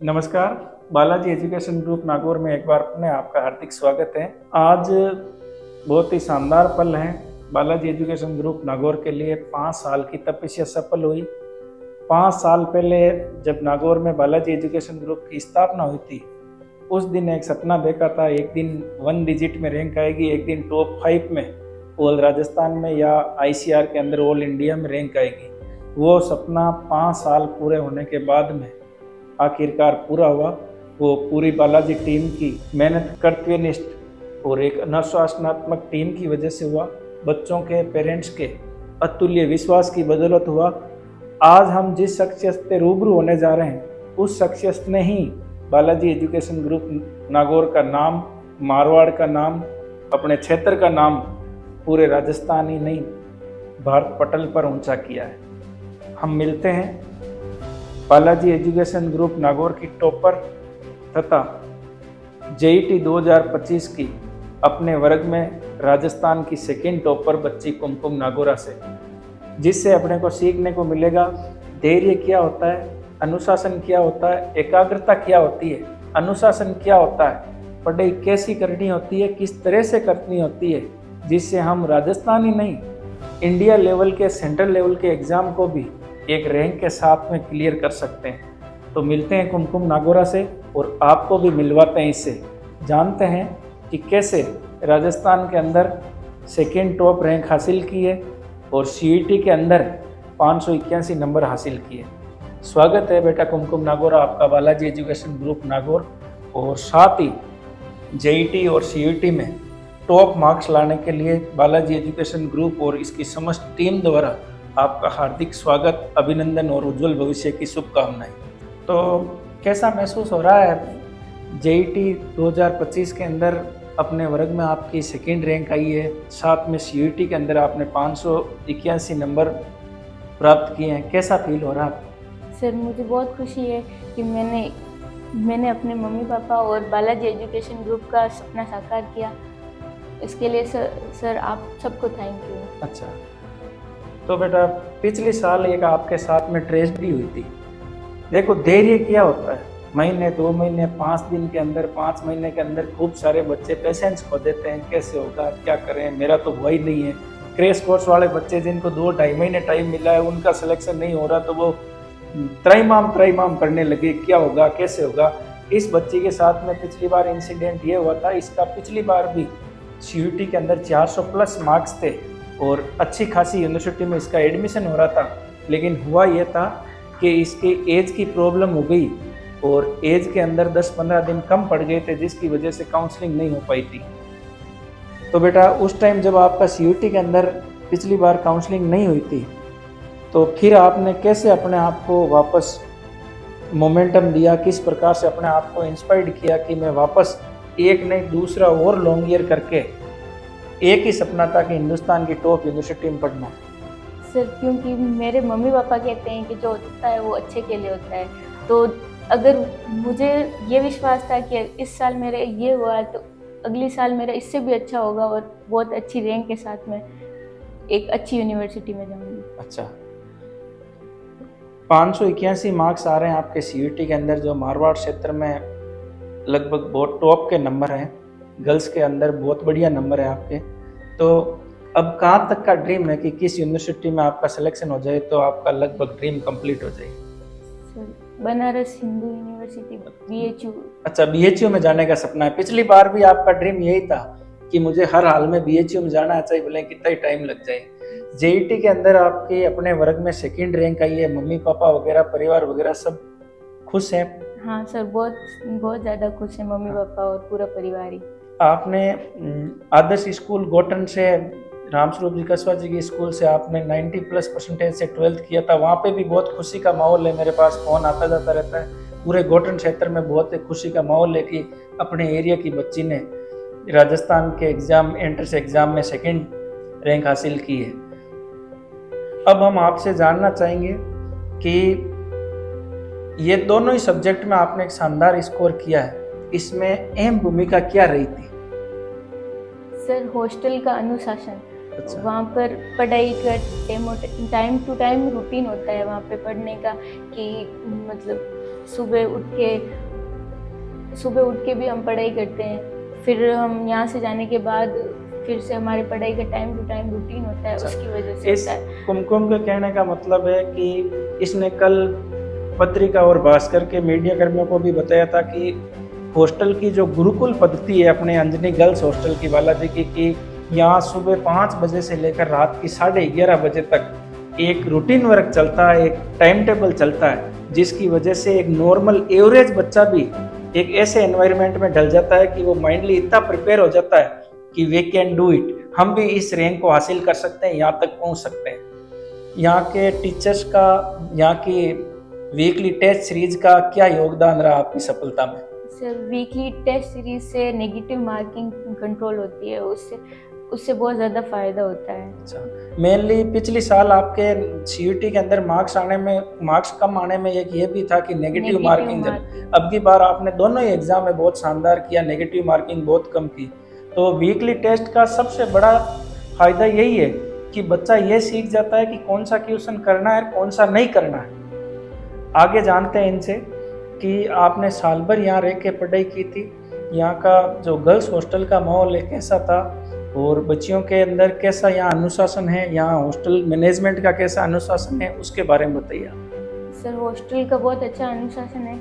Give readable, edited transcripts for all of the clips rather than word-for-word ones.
नमस्कार। Balaji education group Nagaur में एक बार पुनः आपका हार्दिक स्वागत है। आज बहुत ही शानदार पल है बालाजी एजुकेशन ग्रुप नागौर के लिए। 5 साल की तपस्या सफल हुई। 5 साल पहले जब नागौर में बालाजी एजुकेशन ग्रुप की स्थापना हुई थी, उस दिन एक सपना देखा था, एक दिन 1 डिजिट में रैंक आएगी, एक दिन टॉप 5 में ऑल राजस्थान में या ICR के अंदर ऑल इंडिया में रैंक आएगी। वो सपना 5 साल पूरे होने के बाद में आखिरकार पूरा हुआ। वो पूरी बालाजी टीम की मेहनत, कर्तव्यनिष्ठ और एक अनुशासनात्मक टीम की वजह से हुआ। बच्चों के, पेरेंट्स के अतुल्य विश्वास की बदौलत हुआ। आज हम जिस शख्सियत से रूबरू होने जा रहे हैं, उस शख्सियत ने ही बालाजी एजुकेशन ग्रुप नागौर का नाम, मारवाड़ का नाम, अपने क्षेत्र का नाम पूरे राजस्थान ही नहीं भारत पटल पर ऊंचा किया है। हम मिलते हैं बालाजी एजुकेशन ग्रुप नागौर की टॉपर तथा JET 2025 की अपने वर्ग में राजस्थान की सेकंड टॉपर बच्ची कुमकुम नागौरा से, जिससे अपने को सीखने को मिलेगा धैर्य क्या होता है, अनुशासन क्या होता है, एकाग्रता क्या होती है, अनुशासन क्या होता है, पढ़ाई कैसी करनी होती है, किस तरह से करनी होती है, जिससे हम राजस्थान ही नहीं इंडिया लेवल के, सेंट्रल लेवल के एग्ज़ाम को भी एक रैंक के साथ में क्लियर कर सकते हैं। तो मिलते हैं कुमकुम नागौरा से और आपको भी मिलवाते हैं इससे। जानते हैं कि कैसे राजस्थान के अंदर सेकेंड टॉप रैंक हासिल की है और CET के अंदर 581 नंबर हासिल किए। स्वागत है बेटा कुमकुम नागौरा आपका बालाजी एजुकेशन ग्रुप नागौर। और साथ ही JET और CET में टॉप मार्क्स लाने के लिए बालाजी एजुकेशन ग्रुप और इसकी समस्त टीम द्वारा आपका हार्दिक स्वागत, अभिनंदन और उज्जवल भविष्य की शुभकामनाएं। तो कैसा महसूस हो रहा है? JET 2025 के अंदर अपने वर्ग में आपकी सेकेंड रैंक आई है, साथ में CET के अंदर आपने 581 नंबर प्राप्त किए हैं। कैसा फील हो रहा है आपको? सर, मुझे बहुत खुशी है कि मैंने अपने मम्मी पापा और बालाजी एजुकेशन ग्रुप का सपना साकार किया। इसके लिए सर आप सबको थैंक यू। अच्छा, तो बेटा पिछले साल एक आपके साथ में ट्रेजेडी हुई थी। देखो धैर्य क्या होता है, महीने, 2 महीने, 5 दिन के अंदर, 5 महीने के अंदर खूब सारे बच्चे पेशेंस खो देते हैं। कैसे होगा, क्या करें, मेरा तो हुआ ही नहीं है। क्रैश कोर्स वाले बच्चे जिनको 2-2.5 महीने टाइम मिला है, उनका सिलेक्शन नहीं हो रहा तो वो त्रैमाम करने लगे, क्या होगा, कैसे होगा। इस बच्चे के साथ में पिछली बार इंसिडेंट ये हुआ था। इसका पिछली बार भी CET के अंदर 400+ मार्क्स थे और अच्छी खासी यूनिवर्सिटी में इसका एडमिशन हो रहा था, लेकिन हुआ यह था कि इसके एज की प्रॉब्लम हो गई और एज के अंदर 10-15 दिन कम पड़ गए थे, जिसकी वजह से काउंसलिंग नहीं हो पाई थी। तो बेटा उस टाइम जब आपका CET के अंदर पिछली बार काउंसलिंग नहीं हुई थी, तो फिर आपने कैसे अपने आप को वापस मोमेंटम दिया, किस प्रकार से अपने आप को इंस्पायर्ड किया कि मैं वापस एक नहीं दूसरा और लॉन्ग ईयर करके, एक ही सपना था कि हिंदुस्तान की टॉप यूनिवर्सिटी में पढ़ना? सर, क्योंकि मेरे मम्मी पापा कहते हैं कि जो होता है वो अच्छे के लिए होता है। तो अगर मुझे ये विश्वास था कि इस साल मेरे ये हुआ तो अगले साल मेरा इससे भी अच्छा होगा और बहुत अच्छी रैंक के साथ में एक अच्छी यूनिवर्सिटी में जाऊंगी। अच्छा, 581 मार्क्स आ रहे हैं आपके CET के अंदर, जो मारवाड़ क्षेत्र में लगभग बहुत टॉप के नंबर हैं। गर्ल्स के अंदर बहुत बढ़िया नंबर है आपके। तो अब कहाँ तक का ड्रीम है कि किस यूनिवर्सिटी में आपका सिलेक्शन हो जाए तो आपका लगभग ड्रीम कंप्लीट हो जाए? Sir, Banaras Hindu university, BHU। अच्छा, BHU में जाने का सपना है। पिछली बार भी आपका ड्रीम यही था कि मुझे हर हाल में BHU में जाना है, चाहे भले कितना ही टाइम लग जाए। JET के अंदर आपके अपने वर्ग में सेकंड रैंक आई है, मम्मी पापा वगैरह, परिवार वगैरह सब खुश हैं? हाँ सर, बहुत ज़्यादा खुश है मम्मी पापा और पूरा परिवार ही। आपने आदर्श स्कूल गोटन से, रामस्वरूप जी कस्बा जी की स्कूल से आपने 90+ % से 12th किया था। वहाँ पे भी बहुत खुशी का माहौल है, मेरे पास फ़ोन आता जाता रहता है। पूरे गोटन क्षेत्र में बहुत ही खुशी का माहौल है कि अपने एरिया की बच्ची ने राजस्थान के एग्ज़ाम, एंट्रेंस एग्ज़ाम में सेकंड रैंक हासिल की है। अब हम आपसे जानना चाहेंगे कि ये दोनों ही सब्जेक्ट में आपने एक शानदार स्कोर किया है, इसमें अहम भूमिका क्या रही थी? सर, हॉस्टल का अनुशासन। अच्छा। वहाँ पर पढ़ाई का टाइम टू टाइम रूटीन होता है वहाँ पे पढ़ने का, कि मतलब सुबह उठ के भी हम पढ़ाई करते हैं। फिर हम यहाँ से जाने के बाद फिर से हमारी पढ़ाई का टाइम टू टाइम रूटीन होता है, उसकी वजह से इस होता है। कुमकुम के कहने का मतलब है कि इसने कल पत्रिका और भास्कर के मीडिया कर्मियों को भी बताया था कि हॉस्टल की जो गुरुकुल पद्धति है अपने अंजनी गर्ल्स हॉस्टल की बालाजी की, कि यहाँ सुबह 5 बजे से लेकर रात की 11:30 बजे तक एक रूटीन वर्क चलता है, एक टाइम टेबल चलता है, जिसकी वजह से एक नॉर्मल एवरेज बच्चा भी एक ऐसे एनवायरनमेंट में ढल जाता है कि वो माइंडली इतना प्रिपेयर हो जाता है कि वी कैन डू इट, हम भी इस रैंक को हासिल कर सकते हैं, यहाँ तक पहुँच सकते हैं। यहाँ के टीचर्स का, यहाँ की वीकली टेस्ट सीरीज का क्या योगदान रहा आपकी सफलता में? सर, वीकली टेस्ट सीरीज से नेगेटिव मार्किंग कंट्रोल होती है, उससे बहुत ज़्यादा फायदा होता है। अच्छा, मेनली पिछली साल आपके सीयूटी के अंदर मार्क्स कम आने में एक ये भी था कि नेगेटिव मार्किंग, अब की बार आपने दोनों ही एग्जाम में बहुत शानदार किया, नेगेटिव मार्किंग बहुत कम की। तो वीकली टेस्ट का सबसे बड़ा फायदा यही है कि बच्चा ये सीख जाता है कि कौन सा क्वेश्चन करना है, कौन सा नहीं करना है। आगे जानते हैं इनसे कि आपने साल भर यहाँ रह के पढ़ाई की थी, यहाँ का जो गर्ल्स हॉस्टल का माहौल है कैसा था, और बच्चियों के अंदर कैसा यहाँ अनुशासन है, यहाँ हॉस्टल मैनेजमेंट का कैसा अनुशासन है, उसके बारे में बताइए। सर, हॉस्टल का बहुत अच्छा अनुशासन है।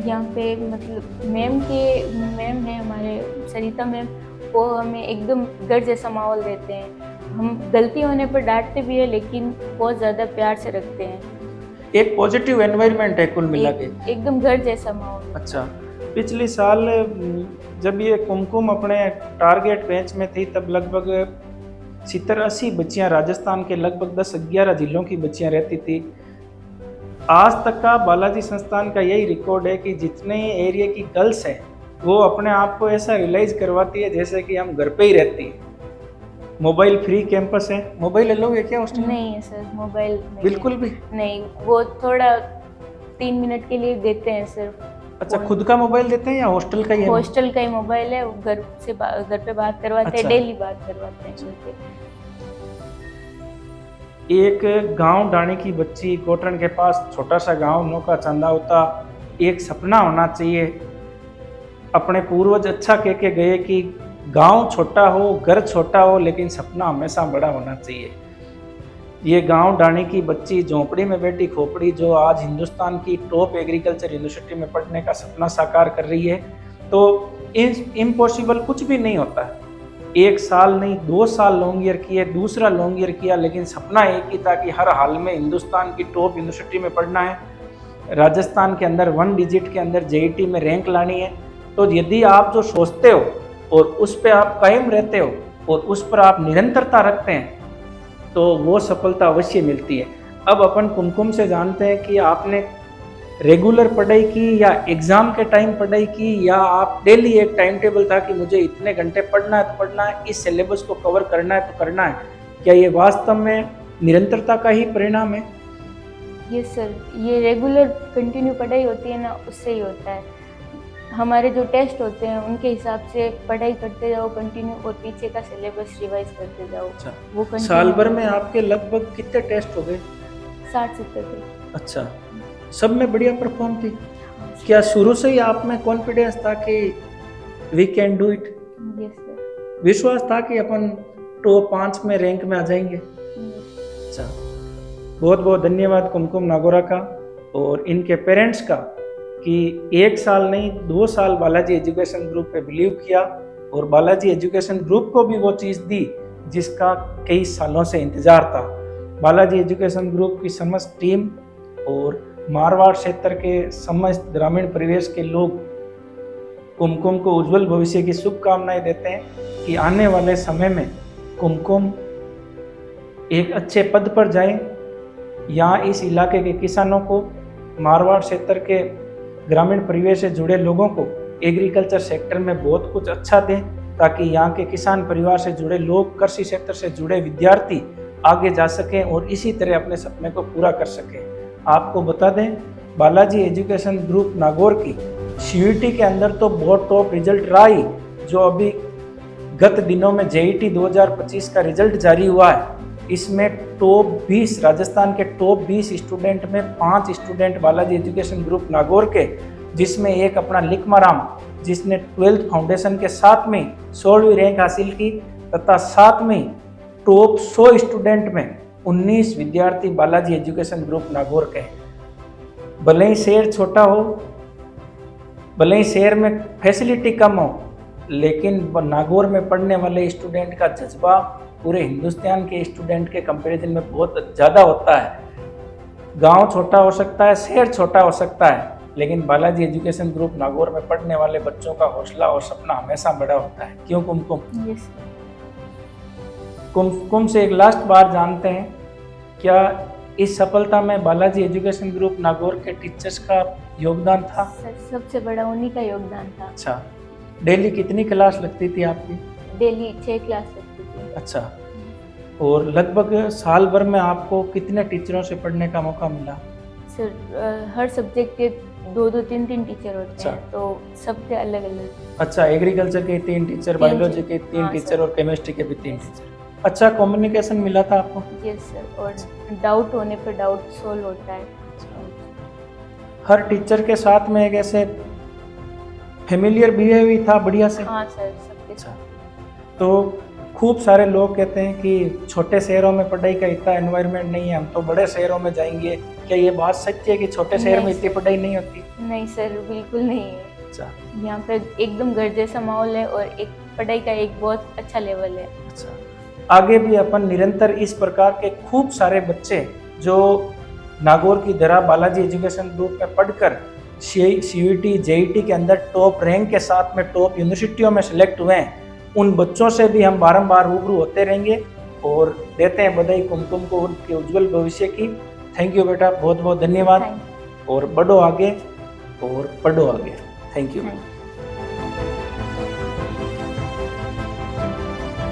यहाँ पे मतलब मैम है हमारे सरिता मैम, वो हमें एकदम घर जैसा माहौल देते हैं। हम गलती होने पर डांटते भी है, लेकिन बहुत ज़्यादा प्यार से रखते हैं। एक पॉजिटिव एनवायरनमेंट है कुल मिला के, एकदम घर जैसा माहौल। अच्छा, पिछली साल जब ये कुमकुम अपने टारगेट बेंच में थी तब लगभग 70-80 बच्चियां, राजस्थान के लगभग 10-11 जिलों की बच्चियां रहती थी। आज तक का बालाजी संस्थान का यही रिकॉर्ड है कि जितने एरिया की गर्ल्स हैं वो अपने आप को ऐसा रियलाइज करवाती है जैसे कि हम घर पे ही रहती हैं। मोबाइल फ्री कैंपस है। मोबाइल अलाउ है क्या हॉस्टल में? नहीं है सर, मोबाइल नहीं बिल्कुल है। भी नहीं, वो थोड़ा 3 मिनट के लिए देते हैं सिर्फ। अच्छा, खुद का मोबाइल देते हैं या हॉस्टल का ही है? हॉस्टल का ही मोबाइल है, घर पे बात करवाते हैं। अच्छा। डेली बात करवाते हैं। एक गांव डाणी की बच्ची, कोटरन के पास छोटा सा गांव नौका चंदावता, एक सपना होना चाहिए। अपने पूर्वज अच्छा कह के गए कि गांव छोटा हो, घर छोटा हो, लेकिन सपना हमेशा बड़ा होना चाहिए। ये गांव डाणी की बच्ची, झोंपड़ी में बैठी खोपड़ी, जो आज हिंदुस्तान की टॉप एग्रीकल्चर यूनिवर्सिटी में पढ़ने का सपना साकार कर रही है। तो इम्पॉसिबल कुछ भी नहीं होता है। 1 साल नहीं, 2 साल लॉन्ग ईयर किए, दूसरा लॉन्ग ईयर किया, लेकिन सपना एक ही था कि हर हाल में हिंदुस्तान की टॉप यूनिवर्सिटी में पढ़ना है, राजस्थान के अंदर 1 डिजिट के अंदर JET में रैंक लानी है। तो यदि आप जो सोचते हो और उस पर आप कायम रहते हो और उस पर आप निरंतरता रखते हैं तो वो सफलता अवश्य मिलती है। अब अपन कुमकुम से जानते हैं कि आपने रेगुलर पढ़ाई की या एग्ज़ाम के टाइम पढ़ाई की, या आप डेली एक टाइम टेबल था कि मुझे इतने घंटे पढ़ना है तो पढ़ना है, इस सिलेबस को कवर करना है तो करना है। क्या ये वास्तव में निरंतरता का ही परिणाम है? ये सर, ये रेगुलर कंटिन्यू पढ़ाई होती है ना, उससे ही होता है। हमारे जो टेस्ट होते हैं उनके हिसाब से पढ़ाई करते जाओ कंटिन्यू, और पीछे का सिलेबस रिवाइज करते जाओ। अच्छा, वो साल भर में आपके लगभग कितने टेस्ट हो गए? 60-70 थे। अच्छा, सब में बढ़िया परफॉर्म थी। क्या शुरू से ही आप में कॉन्फिडेंस था कि we can do it? Yes sir. विश्वास था कि अपन टॉप 5 में रैंक में आ जाएंगे? अच्छा, बहुत बहुत धन्यवाद कुमकुम नागौरा का और इनके पेरेंट्स का कि 1 साल नहीं 2 साल बालाजी एजुकेशन ग्रुप पे बिलीव किया, और बालाजी एजुकेशन ग्रुप को भी वो चीज़ दी जिसका कई सालों से इंतज़ार था। बालाजी एजुकेशन ग्रुप की समस्त टीम और मारवाड़ क्षेत्र के समस्त ग्रामीण परिवेश के लोग कुमकुम को उज्जवल भविष्य की शुभकामनाएं देते हैं कि आने वाले समय में कुमकुम एक अच्छे पद पर जाए। यहाँ इस इलाके के किसानों को, मारवाड़ क्षेत्र के ग्रामीण परिवेश से जुड़े लोगों को एग्रीकल्चर सेक्टर में बहुत कुछ अच्छा दें, ताकि यहाँ के किसान परिवार से जुड़े लोग, कृषि क्षेत्र से जुड़े विद्यार्थी आगे जा सकें और इसी तरह अपने सपने को पूरा कर सकें। आपको बता दें, बालाजी एजुकेशन ग्रुप नागौर की CUET के अंदर तो बहुत टॉप रिजल्ट रहा ही। जो अभी गत दिनों में JET 2025 का रिजल्ट जारी हुआ है इसमें टॉप 20 राजस्थान के टॉप 20 स्टूडेंट में 5 student Balaji education group Nagaur के, जिसमें एक अपना लिखमाराम जिसने 12th फाउंडेशन के साथ में 16वीं रैंक हासिल की, तथा साथ में टॉप 100 स्टूडेंट में 19 विद्यार्थी बालाजी एजुकेशन ग्रुप नागौर के हैं। भले ही शहर छोटा हो, भले ही शहर में फैसिलिटी कम हो, लेकिन नागौर में पढ़ने वाले स्टूडेंट का जज्बा पूरे हिंदुस्तान के स्टूडेंट के कंपैरिजन में बहुत ज़्यादा होता है। गांव छोटा हो सकता है, शहर छोटा हो सकता है, लेकिन बालाजी एजुकेशन ग्रुप नागौर में पढ़ने वाले बच्चों का हौसला और सपना हमेशा बड़ा होता है। क्यों कुमकुम? यस। कुमकुम से एक लास्ट बार जानते हैं, क्या इस सफलता में बालाजी एजुकेशन ग्रुप नागौर के टीचर्स का योगदान था? सर सबसे बड़ा उन्हीं का योगदान था। अच्छा, डेली कितनी क्लास लगती थी आपकी? डेली 6 क्लास लगती थी। अच्छा, और लगभग साल भर में आपको कितने टीचरों से पढ़ने का मौका मिला? सर हर सब्जेक्ट के 2-2, 3-3 टीचर होते अच्छा। हैं, तो सबके अलग अलग। अच्छा, एग्रीकल्चर के 3 टीचर, बायोलॉजी के 3 हाँ, टीचर सर। और केमिस्ट्री के भी 3 टीचर। अच्छा, कम्युनिकेशन मिला था आपको? यस सर, और डाउट होने पर डाउट सोल्व होता है। हर टीचर के साथ में एक ऐसे फेमिलियर बिहेवियर था बढ़िया से? हाँ सर, सबके अच्छा, साथ। तो खूब सारे लोग कहते हैं कि छोटे शहरों में पढ़ाई का इतना एनवायरनमेंट नहीं है, हम तो बड़े शहरों में जाएंगे। क्या ये बात सच्ची है कि छोटे शहर में नहीं इतनी सर। पढ़ाई नहीं होती? नहीं सर, बिल्कुल नहीं है। अच्छा यहाँ पे एकदम घर जैसा माहौल है और एक पढ़ाई का एक बहुत अच्छा लेवल है। अच्छा, आगे भी अपन निरंतर इस प्रकार के खूब सारे बच्चे जो नागौर की धरा बालाजी एजुकेशन ग्रुप में पढ़कर CUET JET के अंदर टॉप रैंक के साथ में टॉप यूनिवर्सिटियों में सिलेक्ट हुए हैं, उन बच्चों से भी हम बारंबार रूबरू होते रहेंगे और देते हैं बधाई कुमकुम को उनके उज्जवल भविष्य की। थैंक यू बेटा, बहुत बहुत धन्यवाद, थैंक और बढ़ो आगे और पढ़ो आगे। Thank you. यू।